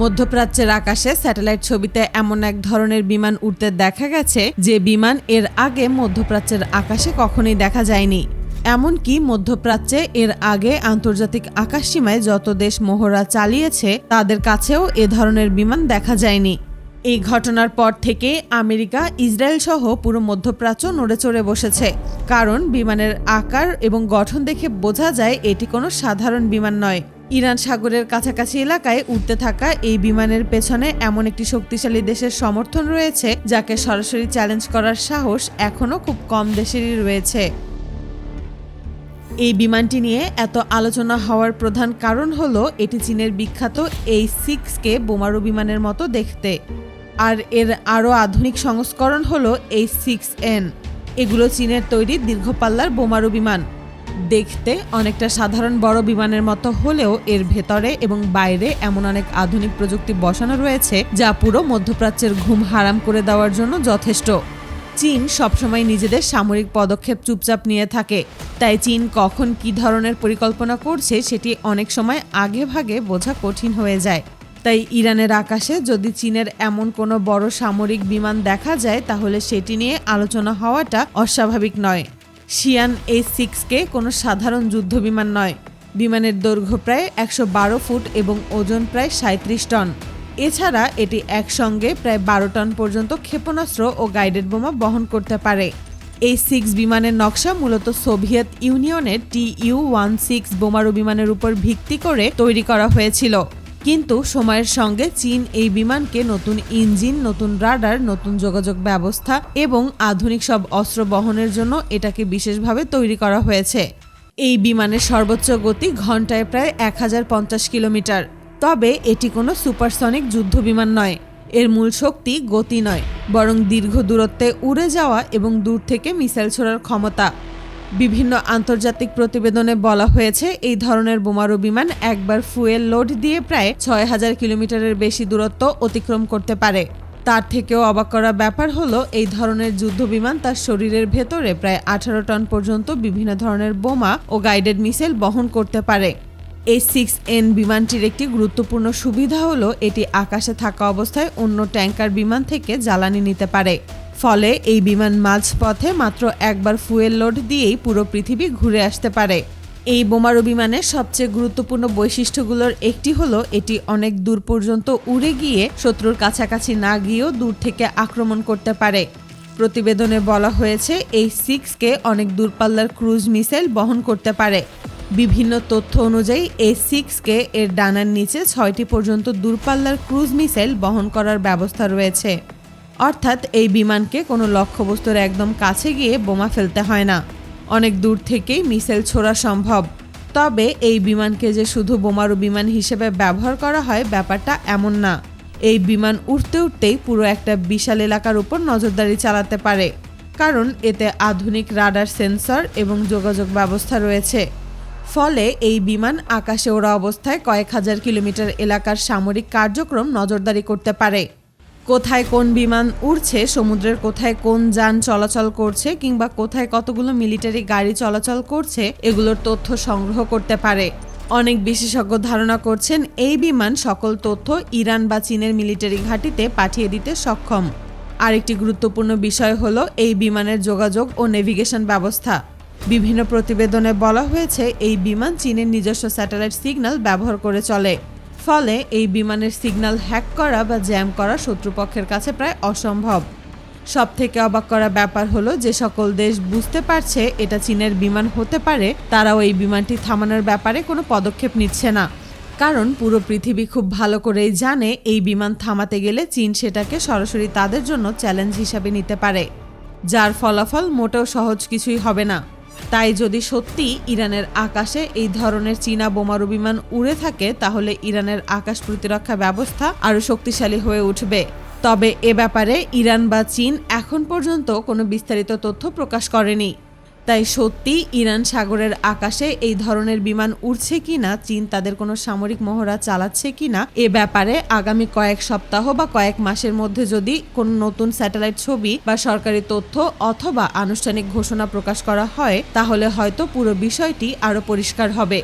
মধ্যপ্রাচ্যের আকাশে স্যাটেলাইট ছবিতে এমন এক ধরনের বিমান উড়তে দেখা গেছে যে বিমান এর আগে মধ্যপ্রাচ্যের আকাশে কখনোই দেখা যায়নি। এমনকি মধ্যপ্রাচ্যে এর আগে আন্তর্জাতিক আকাশসীমায় যত দেশ মহড়া চালিয়েছে তাদের কাছেও এ ধরনের বিমান দেখা যায়নি। এই ঘটনার পর থেকে আমেরিকা, ইসরায়েল সহ পুরো মধ্যপ্রাচ্য নড়েচড়ে বসেছে। কারণ বিমানের আকার এবং গঠন দেখে বোঝা যায় এটি কোনো সাধারণ বিমান নয়। ইরান সাগরের কাছাকাছি এলাকায় উড়তে থাকা এই বিমানের পেছনে এমন একটি শক্তিশালী দেশের সমর্থন রয়েছে যাকে সরাসরি চ্যালেঞ্জ করার সাহস এখনও খুব কম দেশেরই রয়েছে। এই বিমানটি নিয়ে এত আলোচনা হওয়ার প্রধান কারণ হলো এটি চীনের বিখ্যাত H-6K বোমারু বিমানের মতো দেখতে, আর এর আরও আধুনিক সংস্করণ হলো H-6N। এগুলো চীনের তৈরি দীর্ঘপাল্লার বোমারু বিমান। দেখতে অনেকটা সাধারণ বড় বিমানের মতো হলেও এর ভেতরে এবং বাইরে এমন অনেক আধুনিক প্রযুক্তি বসানো রয়েছে যা পুরো মধ্যপ্রাচ্যের ঘুম হারাম করে দেওয়ার জন্য যথেষ্ট। চীন সবসময় নিজেদের সামরিক পদক্ষেপ চুপচাপ নিয়ে থাকে, তাই চীন কখন কী ধরনের পরিকল্পনা করছে সেটি অনেক সময় আগেভাগে বোঝা কঠিন হয়ে যায়। তাই ইরানের আকাশে যদি চীনের এমন কোনো বড় সামরিক বিমান দেখা যায় তাহলে সেটি নিয়ে আলোচনা হওয়াটা অস্বাভাবিক নয়। শিয়ান H-6K কোনো সাধারণ যুদ্ধবিমান নয়। বিমানের দৈর্ঘ্য প্রায় 112 ফুট এবং ওজন প্রায় 37 টন। এছাড়া এটি একসঙ্গে প্রায় 12 টন পর্যন্ত ক্ষেপণাস্ত্র ও গাইডেড বোমা বহন করতে পারে। H-6 বিমানের নকশা মূলত সোভিয়েত ইউনিয়নের Tu-16 বোমারু বিমানের উপর ভিত্তি করে তৈরি করা হয়েছিল। কিন্তু সময়ের সঙ্গে চীন এই বিমানকে নতুন ইঞ্জিন, নতুন রাডার, নতুন যোগাযোগ ব্যবস্থা এবং আধুনিক সব অস্ত্র বহনের জন্য এটাকে বিশেষভাবে তৈরি করা হয়েছে। এই বিমানের সর্বোচ্চ গতি ঘন্টায় প্রায় 1050 কিলোমিটার। তবে এটি কোনো সুপারসনিক যুদ্ধ বিমান নয়। এর মূল শক্তি গতি নয়, বরং দীর্ঘ দূরত্বে উড়ে যাওয়া এবং দূর থেকে মিসাইল ছোড়ার ক্ষমতা। বিভিন্ন আন্তর্জাতিক প্রতিবেদনে বলা হয়েছে এই ধরনের বোমারু বিমান একবার ফুয়েল লোড দিয়ে প্রায় 6000 কিলোমিটারের বেশি দূরত্ব অতিক্রম করতে পারে। তার থেকেও অবাক করা ব্যাপার হলো এই ধরনের যুদ্ধ বিমান তার শরীরের ভেতরে প্রায় 18 টন পর্যন্ত বিভিন্ন ধরনের বোমা ও গাইডেড মিসাইল বহন করতে পারে। H-6N বিমানটির একটি গুরুত্বপূর্ণ সুবিধা হলো এটি আকাশে থাকা অবস্থায় অন্য ট্যাঙ্কার বিমান থেকে জ্বালানি নিতে পারে। ফলে এই বিমান মাঝপথে মাত্র একবার ফুয়েল লোড দিয়েই পুরো পৃথিবী ঘুরে আসতে পারে। এই বোমারু বিমানের সবচেয়ে গুরুত্বপূর্ণ বৈশিষ্ট্যগুলোর একটি হলো এটি অনেক দূর পর্যন্ত উড়ে গিয়ে শত্রুর কাছাকাছি না গিয়েও দূর থেকে আক্রমণ করতে পারে। প্রতিবেদনে বলা হয়েছে H-6K অনেক দূরপাল্লার ক্রুজ মিসাইল বহন করতে পারে। বিভিন্ন তথ্য অনুযায়ী H-6K এর ডানার নিচে 6টি পর্যন্ত দূরপাল্লার ক্রুজ মিসাইল বহন করার ব্যবস্থা রয়েছে। অর্থাৎ এই বিমানকে কোনো লক্ষ্যবস্তুর একদম কাছে গিয়ে বোমা ফেলতে হয় না, অনেক দূর থেকেই মিসাইল ছোড়া সম্ভব। তবে এই বিমানকে যে শুধু বোমারু বিমান হিসেবে ব্যবহার করা হয় ব্যাপারটা এমন না। এই বিমান উঠতে উঠতেই পুরো একটা বিশাল এলাকার উপর নজরদারি চালাতে পারে, কারণ এতে আধুনিক রাডার, সেন্সর এবং যোগাযোগ ব্যবস্থা রয়েছে। ফলে এই বিমান আকাশে ওড়া অবস্থায় কয়েক হাজার কিলোমিটার এলাকার সামরিক কার্যক্রম নজরদারি করতে পারে। কোথায় কোন বিমান উড়ছে, সমুদ্রের কোথায় কোন যান চলাচল করছে কিংবা কোথায় কতগুলো মিলিটারি গাড়ি চলাচল করছে এগুলোর তথ্য সংগ্রহ করতে পারে। অনেক বিশেষজ্ঞ ধারণা করছেন এই বিমান সকল তথ্য ইরান বা চীনের মিলিটারি ঘাঁটিতে পাঠিয়ে দিতে সক্ষম। আরেকটি গুরুত্বপূর্ণ বিষয় হলো এই বিমানের যোগাযোগ ও নেভিগেশন ব্যবস্থা। বিভিন্ন প্রতিবেদনে বলা হয়েছে এই বিমান চীনের নিজস্ব স্যাটেলাইট সিগন্যাল ব্যবহার করে চলে। ফলে এই বিমানের সিগন্যাল হ্যাক করা বা জ্যাম করা শত্রুপক্ষের কাছে প্রায় অসম্ভব। সবথেকে অবাক করা ব্যাপার হলো যে সকল দেশ বুঝতে পারছে এটা চীনের বিমান হতে পারে তারাও এই বিমানটি থামানোর ব্যাপারে কোনো পদক্ষেপ নিচ্ছে না। কারণ পুরো পৃথিবী খুব ভালো করেই জানে এই বিমান থামাতে গেলে চীন সেটাকে সরাসরি তাদের জন্য চ্যালেঞ্জ হিসাবে নিতে পারে, যার ফলাফল মোটেও সহজ কিছুই হবে না। তাই যদি সত্যি ইরানের আকাশে এই ধরনের চীনা বোমারু বিমান উড়ে থাকে তাহলে ইরানের আকাশ প্রতিরক্ষা ব্যবস্থা আরও শক্তিশালী হয়ে উঠবে। তবে এ ব্যাপারে ইরান বা চীন এখন পর্যন্ত কোনো বিস্তারিত তথ্য প্রকাশ করেনি। তাই সত্যি ইরান সাগরের আকাশে এই ধরনের বিমান উড়ছে কিনা, চীন তাদের কোনো সামরিক মহড়া চালাচ্ছে কিনা এ ব্যাপারে আগামী কয়েক সপ্তাহ বা কয়েক মাসের মধ্যে যদি কোনো নতুন স্যাটেলাইট ছবি বা সরকারি তথ্য অথবা আনুষ্ঠানিক ঘোষণা প্রকাশ করা হয় তাহলে হয়তো পুরো বিষয়টি আরও পরিষ্কার হবে।